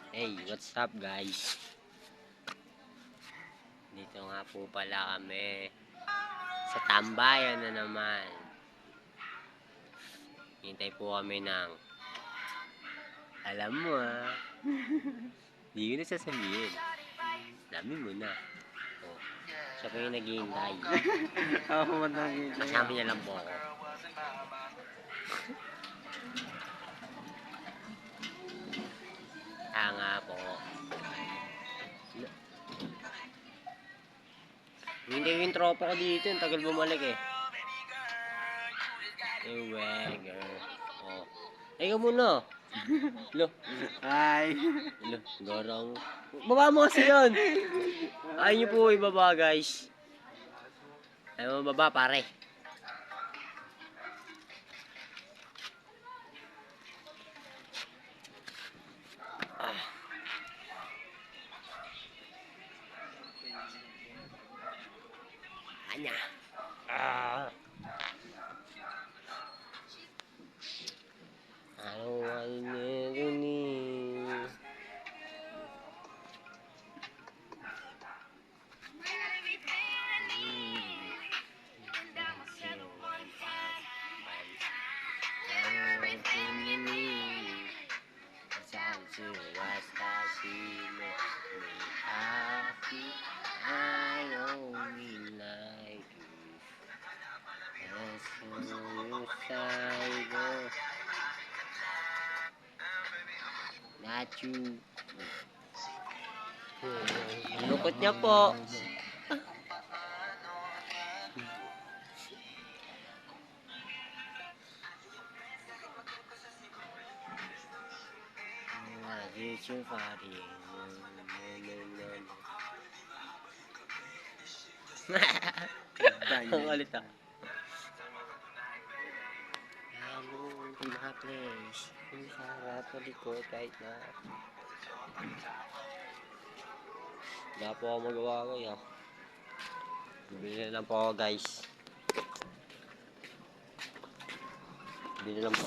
Hey, what's up guys? Dito nga po pala kami sa tambayan na naman. Hintay po kami ng alam mo hindi ko na sasabihin. Dami mo na. Oh, siya pa yung naghihintay. Ako man naghihintay. Kasama niya lang po ako. Nga po. Hindi yung tropa ko dito. Ang tagal bumalik eh. Oh. Ikaw muna. Lo. Hi. Lo, garang. Baba mo kasi yun. Ayaw niyo po ibaba guys. Ayaw mo baba pare. Anya. Not you. Lukot niya po. It's your body. Ang ulit ah. Hello, di place. Ang sarap sa likod kahit na. Wala po ako magawa ngayon. Bili lang po ako guys. Bili lang po.